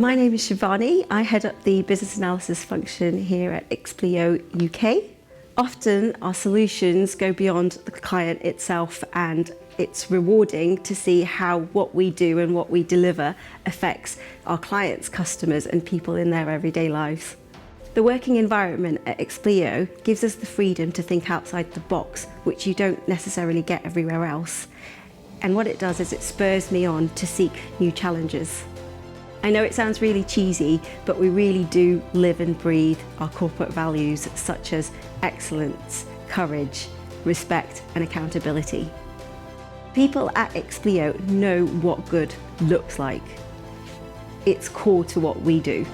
My name is Shivani. I head up the business analysis function here at Expleo UK. Often our solutions go beyond the client itself, and it's rewarding to see how what we do and what we deliver affects our clients, customers and people in their everyday lives. The working environment at Expleo gives us the freedom to think outside the box, which you don't necessarily get everywhere else. And what it does is it spurs me on to seek new challenges. I know it sounds really cheesy, but we really do live and breathe our corporate values such as excellence, courage, respect and accountability. People at Expleo know what good looks like. It's core to what we do.